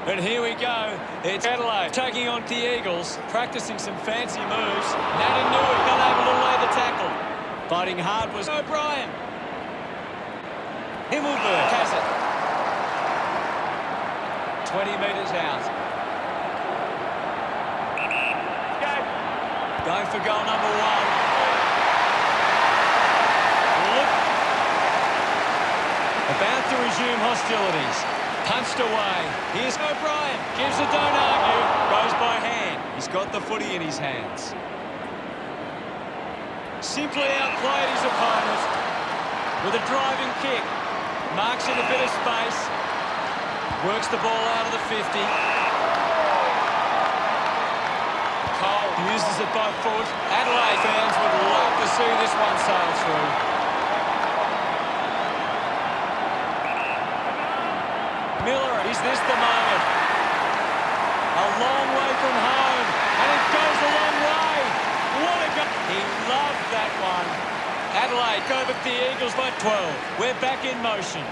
And here we go. It's Adelaide taking on the Eagles, practicing some fancy moves. Natanui unable to lay the tackle. Fighting hard was O'Brien. Himmelberg has it. 20 metres out. Going for goal number 1. Look. About to resume hostilities. Punched away. Here's O'Brien. Gives it, don't argue. Goes by hand. He's got the footy in his hands. Simply outplayed his opponent with a driving kick. Marks in a bit of space. Works the ball out of the 50. Cole uses it by foot. Adelaide fans would love to see this one sail through. Miller, is this the moment? A long way from home, and it goes a long way. What a goal. He loved that one. Adelaide go with the Eagles by 12. We're back in motion.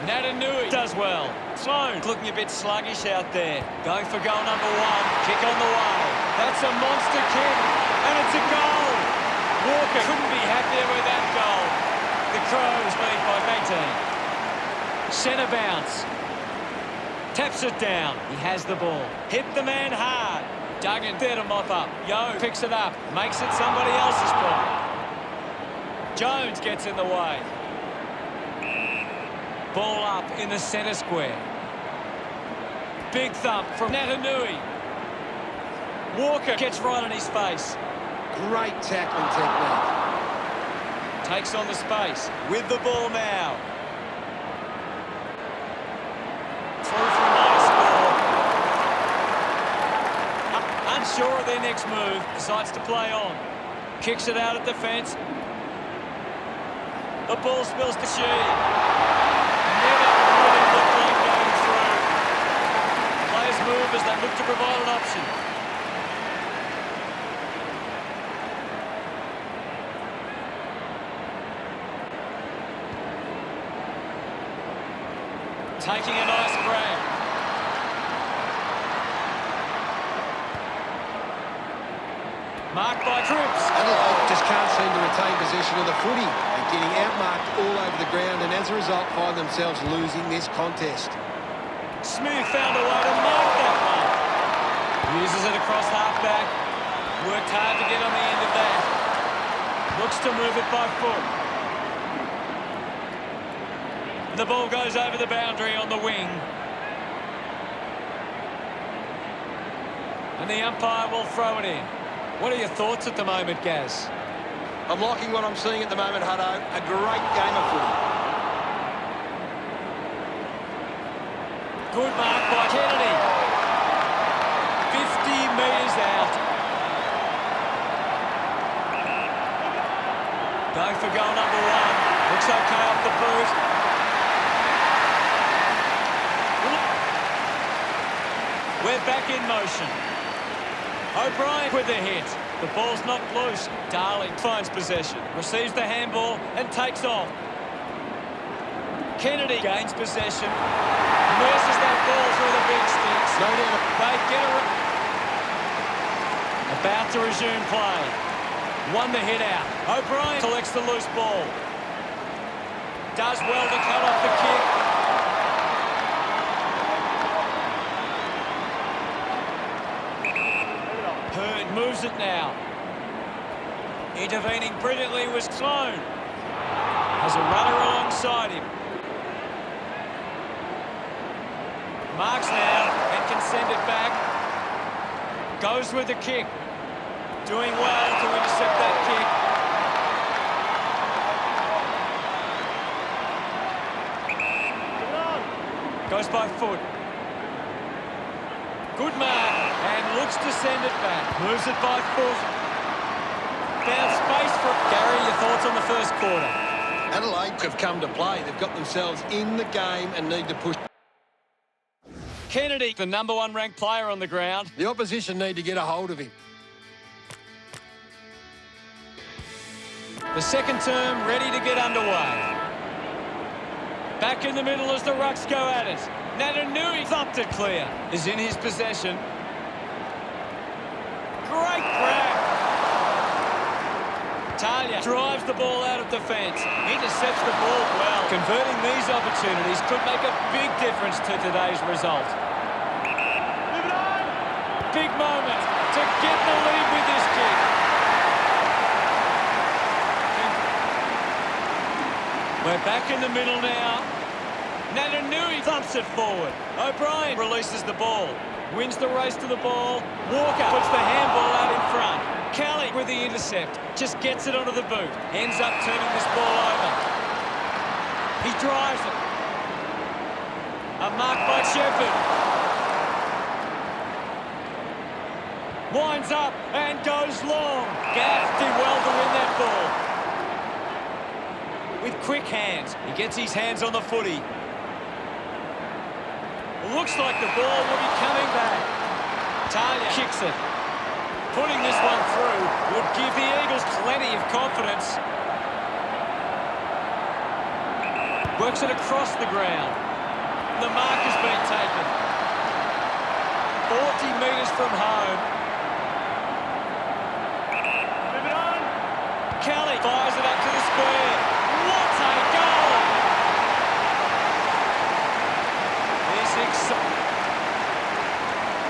Natanui does well. Sloan looking a bit sluggish out there. Going for goal number 1. Kick on the way. That's a monster kick, and it's a goal. Walker couldn't be happier with that goal. The Crows lead by 18. Centre bounce. Taps it down. He has the ball. Hit the man hard. Duggan there to mop up. Yo picks it up. Makes it somebody else's ball. Jones gets in the way. Ball up in the centre square. Big thump from Natanui. Walker gets right on his face. Great tackling technique. Takes on the space. With the ball now. Through from high score. Unsure of their next move. Decides to play on. Kicks it out at defence. The ball spills to Shee. Never really looked like going through. Players move as they look to provide an option. Taking a nice grab. Marked by Cripps. Adelaide just can't seem to retain possession of the footy. They're getting outmarked all over the ground and as a result find themselves losing this contest. Smith found a way to mark that one. Uses it across half-back. Worked hard to get on the end of that. Looks to move it by foot. The ball goes over the boundary on the wing. And the umpire will throw it in. What are your thoughts at the moment, Gaz? I'm liking what I'm seeing at the moment, Hutto. A great game of footy. Good mark by Kennedy. 50 metres out. Going for goal number 1. Looks okay off the boot. We're back in motion. O'Brien with the hit. The ball's not loose. Darling finds possession. Receives the handball and takes off. Kennedy gains possession. Nurses that ball through the big sticks. No doubt. They get about to resume play. Won the hit out. O'Brien collects the loose ball. Does well to cut off the kick. Hurd moves it now. Intervening brilliantly was Sloan. Has a runner alongside him. Marks now and can send it back. Goes with the kick. Doing well to intercept that kick. Goes by foot. Good mark, and looks to send it back. Moves it by foot. Found space for Gary. Your thoughts on the first quarter? Adelaide have come to play. They've got themselves in the game and need to push. Kennedy, the number 1 ranked player on the ground. The opposition need to get a hold of him. The second term ready to get underway. Back in the middle as the Rucks go at it. Natanui thumped it clear. Is in his possession. Great grab. Talia drives the ball out of defence. Intercepts the ball well. Converting these opportunities could make a big difference to today's result. Big moment to get the lead with this kick. We're back in the middle now. Natanui thumps it forward. O'Brien releases the ball. Wins the race to the ball. Walker puts the handball out in front. Kelly with the intercept. Just gets it onto the boot. Ends up turning this ball over. He drives it. A mark by Shepherd. Winds up and goes long. Gaff did well to win that ball. With quick hands. He gets his hands on the footy. Looks like the ball will be coming back. Talia kicks it. Putting this one through would give the Eagles plenty of confidence. Works it across the ground. The mark has been taken. 40 metres from home. Move it on. Kelly fires it up to the square. What a goal!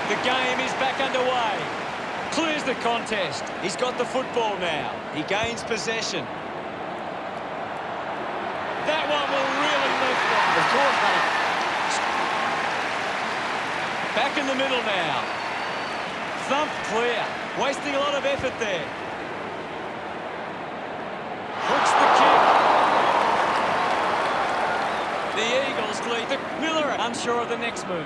The game is back underway. Clears the contest. He's got the football now. He gains possession. That one will really lift them. Of course, back in the middle now. Thump clear. Wasting a lot of effort there. Hooks the kick. The Eagles lead. Miller unsure of the next move.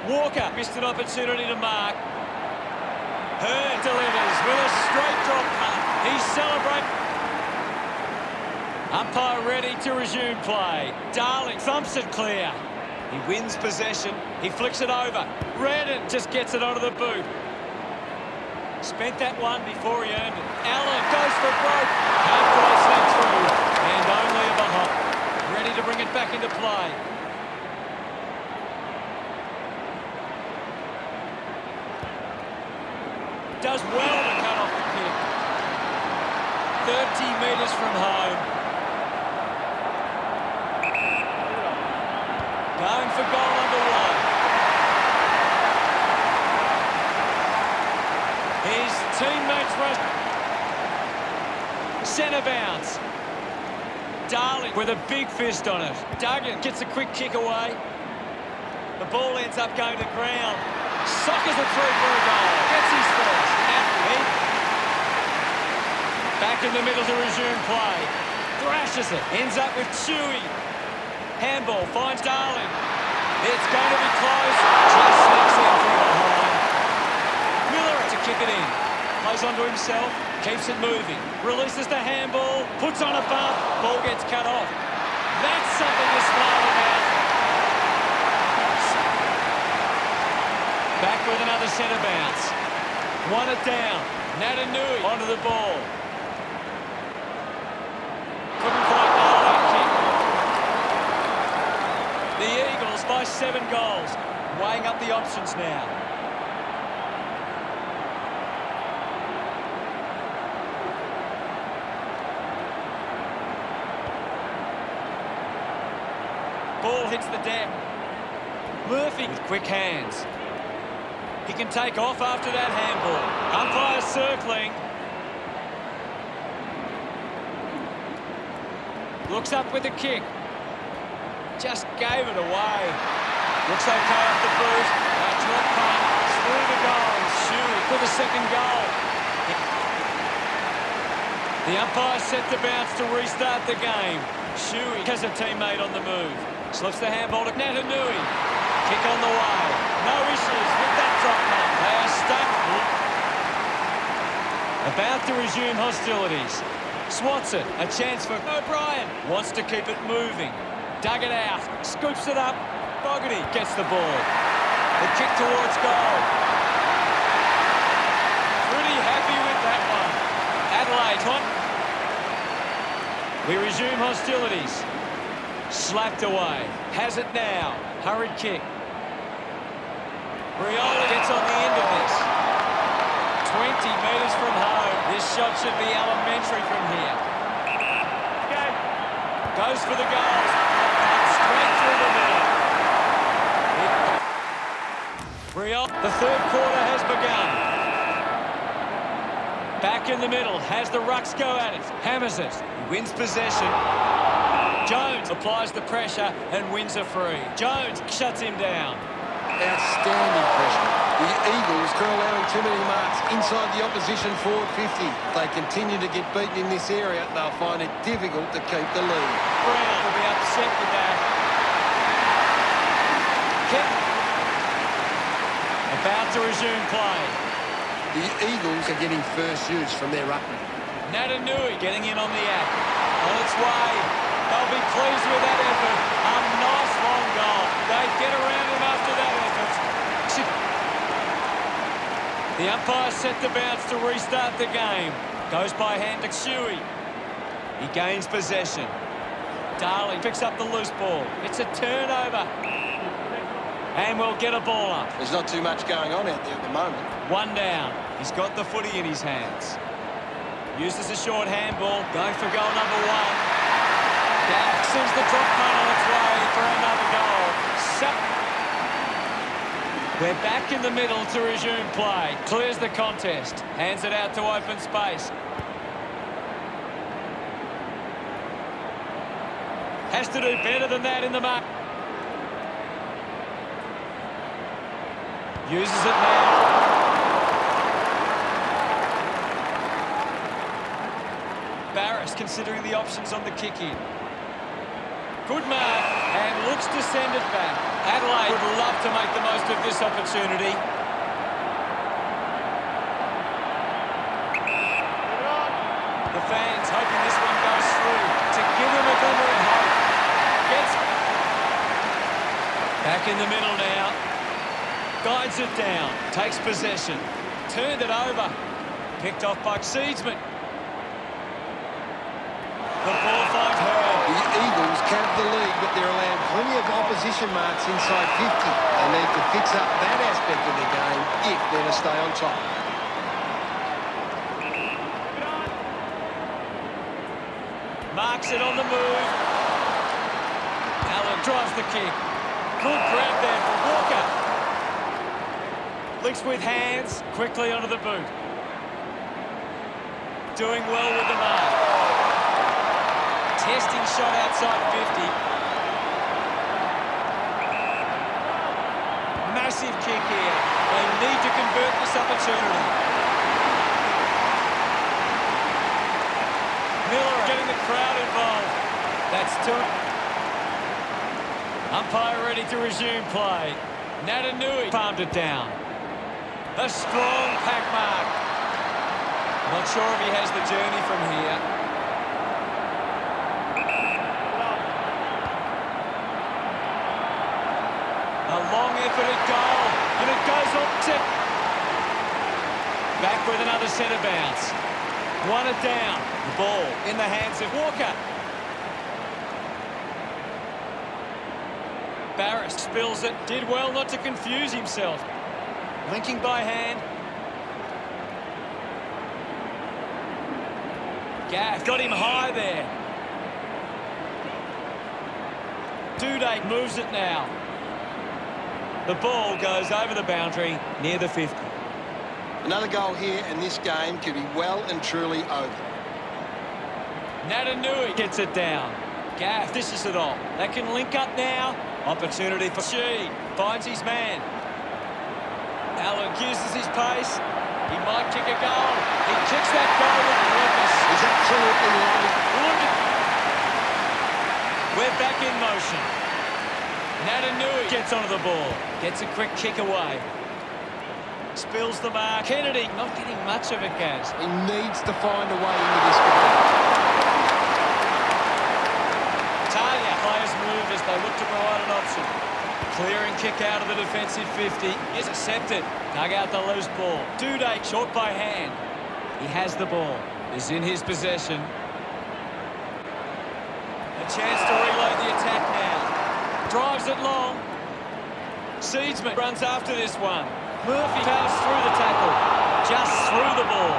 Walker missed an opportunity to mark. Hearn delivers with a straight drop punt. He celebrates. Umpire ready to resume play. Darling thumps it clear. He wins possession. He flicks it over. Redden just gets it onto the boot. Spent that one before he earned it. Allen goes for broke. Halfway sent through. And only a behind. Ready to bring it back into play. Does well to cut off the kick. 30 metres from home. Going for goal number one. His teammates rush. Centre bounce. Darling with a big fist on it. Duggan gets a quick kick away. The ball ends up going to ground. Sockers it through for a goal. Gets his first. Back in the middle to resume play. Thrashes it. Ends up with Chewy. Handball finds Darling. It's going to be close. Just sneaks in from behind. Miller to kick it in. Plays onto himself. Keeps it moving. Releases the handball. Puts on a bump. Ball gets cut off. That's something to smile about. Back with another centre bounce. Won it down. Natanui onto the ball. Couldn't quite nail that kick. The Eagles by 7 goals. Weighing up the options now. Ball hits the deck. Murphy with quick hands. He can take off after that handball. Umpire circling. Looks up with a kick. Just gave it away. Looks okay off the boot. That drop punt through the goal. Shoot for the second goal. The umpire set the bounce to restart the game. Shuey has a teammate on the move. Slips the handball to Natanui. Kick on the way. No issues with that drop punt. They are stuck. About to resume hostilities. Swats it. A chance for O'Brien. Wants to keep it moving. Dug it out. Scoops it up. Fogarty gets the ball. The kick towards goal. Pretty happy with that one. Adelaide. We resume hostilities. Slapped away. Has it now. Hurried kick. Riola gets on the end of this. 20 metres from home. This shot should be elementary from here. Okay. Goes for the goals. Straight through the middle. Riola. The third quarter has begun. Back in the middle. Has the rucks go at it. Hammers it. He wins possession. Jones applies the pressure and wins a free. Jones shuts him down. Outstanding pressure. The Eagles are allowing too many marks inside the opposition forward 50. If they continue to get beaten in this area, they'll find it difficult to keep the lead. Brown will be upset with that. Kick. About to resume play. The Eagles are getting first use from their ruckman. Natanui getting in on the act. On its way. They'll be pleased with that effort. A nice long goal. They get around him after that effort. The umpire set the bounce to restart the game. Goes by hand to Shuey. He gains possession. Darling picks up the loose ball. It's a turnover. And we'll get a ball up. There's not too much going on out there at the moment. One down. He's got the footy in his hands. Uses a short handball. Going for goal number one. Gaff sends the drop punt on its way for another goal. We're back in the middle to resume play. Clears the contest. Hands it out to open space. Has to do better than that in the mark. Uses it now. Barris considering the options on the kick in. Good mark and looks to send it back. Adelaide would love to make the most of this opportunity. The fans hoping this one goes through to give them a glimmer of hope. Gets back in the middle now. Guides it down. Takes possession. Turned it over. Picked off by Seedsman. The ball finds her. The Eagles cap the lead, but they're allowing plenty of opposition marks inside 50. They need to fix up that aspect of their game if they're to stay on top. Marks it on the move. Allen drives the kick. Good grab there for Walker. Links with hands. Quickly onto the boot. Doing well with the mark. Testing shot outside 50. Massive kick here. They need to convert this opportunity. Miller getting the crowd involved. That's two. Umpire ready to resume play. Natanui palmed it down. A strong pack mark. Not sure if he has the journey from here. A long effort at goal, and it goes offset. Back with another centre bounce. Won it down. The ball in the hands of Walker. Barris spills it. Did well not to confuse himself. Linking by hand. Gaff got him high there. Duday moves it now. The ball goes over the boundary near the 50. Another goal here, and this game could be well and truly over. Natanui gets it down. Gaff dishes it off. They can link up now. Opportunity for Shee. Finds his man. Allen uses his pace. He might kick a goal. He kicks that goal with purpose. He's absolutely right. We're back in motion. Natanui gets onto the ball. Gets a quick kick away. Spills the mark. Kennedy not getting much of it, Gaz. He needs to find a way into this game. Talia players move as they look to provide an option. Clearing kick out of the defensive 50. Is accepted. Dug out the loose ball. Duday short by hand. He has the ball. Is in his possession. A chance to reload the attack now. Drives it long. Seedsman runs after this one. Murphy powers through the tackle. Just through the ball.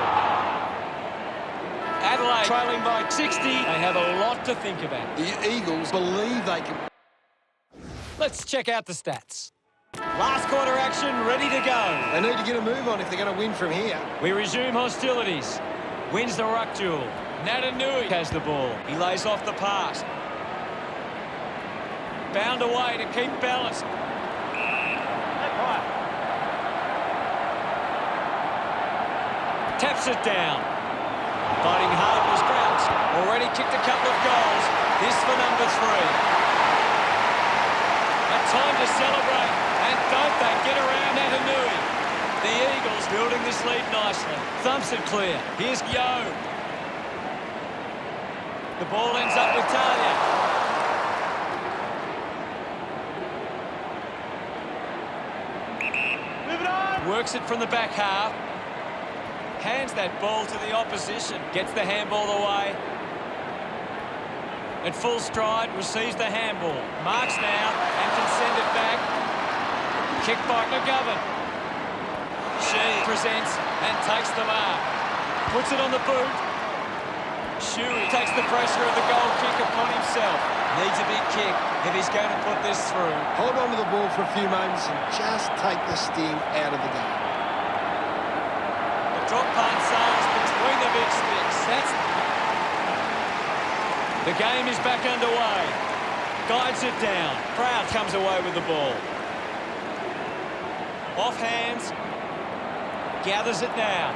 Adelaide trailing by 60. They have a lot to think about. The Eagles believe they can... Let's check out the stats. Last quarter action, ready to go. They need to get a move on if they're going to win from here. We resume hostilities. Wins the ruck duel. Natanui has the ball. He lays off the pass. Bound away to keep balance. Taps it down. Fighting hard was Crouch. Already kicked a couple of goals. This for number 3. A time to celebrate. And don't they get around Natanui. The Eagles building this lead nicely. Thumps it clear. Here's Yo. The ball ends up with Talia. Move it on. Works it from the back half. Hands that ball to the opposition. Gets the handball away. At full stride, receives the handball. Marks now and can send it back. Kick by McGovern. She presents and takes the mark. Puts it on the boot. Shuey takes the pressure of the goal kick upon himself. Needs a big kick if he's going to put this through. Hold on to the ball for a few moments and just take the sting out of the game. Drop punt sails between the big sticks. The game is back underway. Guides it down. Proud comes away with the ball. Off hands. Gathers it now.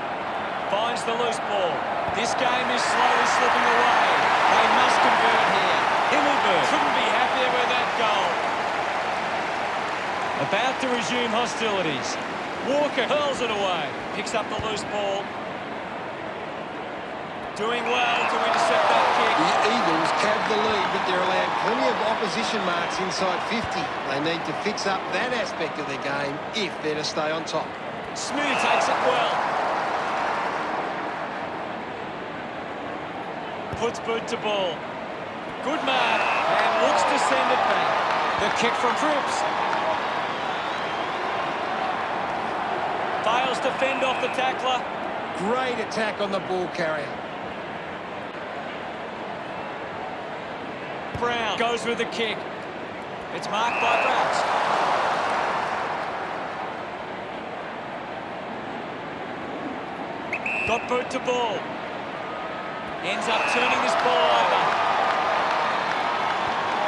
Finds the loose ball. This game is slowly slipping away. They must convert here. Himmelberg couldn't be happier with that goal. About to resume hostilities. Walker hurls it away. Picks up the loose ball. Doing well to intercept that kick. The Eagles have the lead, but they're allowed plenty of opposition marks inside 50. They need to fix up that aspect of their game if they're to stay on top. Smooth takes it well. Puts boot to ball. Good mark and looks to send it back. The kick from Cripps. Fails to fend off the tackler. Great attack on the ball carrier. Brown goes with the kick. It's marked by Crouch. Got boot to ball. Ends up turning this ball over.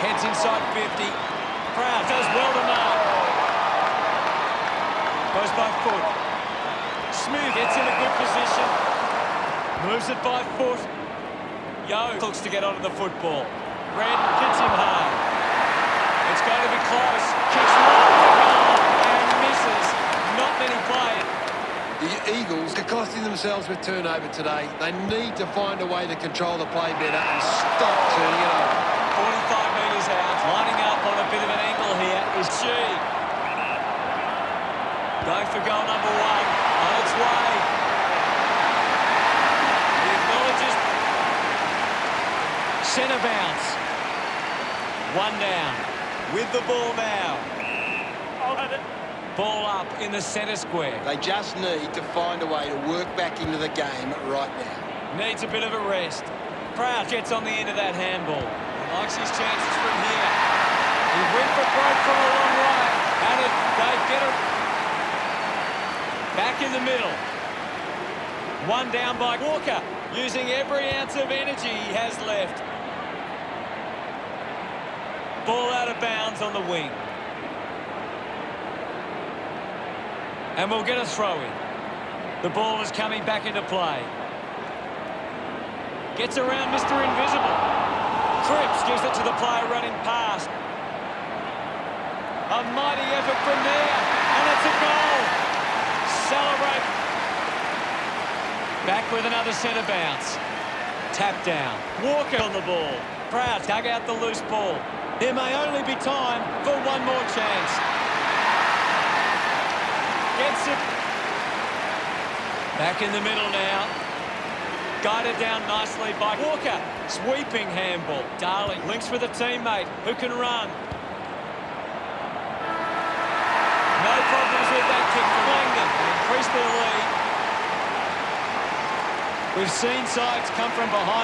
Heads inside 50. Proud does well to mark. Goes by foot. Smooth gets in a good position. Moves it by foot. Yo looks to get onto the football. Red hits him hard. It's going to be close. Kicks long for goal and misses. Not many play. The Eagles are costing themselves with turnover today. They need to find a way to control the play better and stop turning it over. 45 metres out. Lining up on a bit of an angle here is She. Going for goal number 1. On its way. He acknowledges. Centre bounce. 1 down. With the ball now. Ball up in the centre square. They just need to find a way to work back into the game right now. Needs a bit of a rest. Proud gets on the end of that handball. Likes his chances from here. He went for broke from a long way. And they get it back in the middle. 1 down by Walker, using every ounce of energy he has left. Ball out of bounds on the wing. And we'll get a throw in. The ball is coming back into play. Gets around Mr. Invisible. Cripps gives it to the player running past. A mighty effort from there. And it's a goal. Celebrate. Back with another centre bounce. Tap down. Walker on the ball. Proud dug out the loose ball. There may only be time for one more chance. Gets it. Back in the middle now. Guided down nicely by Walker. Sweeping handball. Darling links with a teammate who can run. No problems with that kick from Langdon. Increase their lead. We've seen sides come from behind.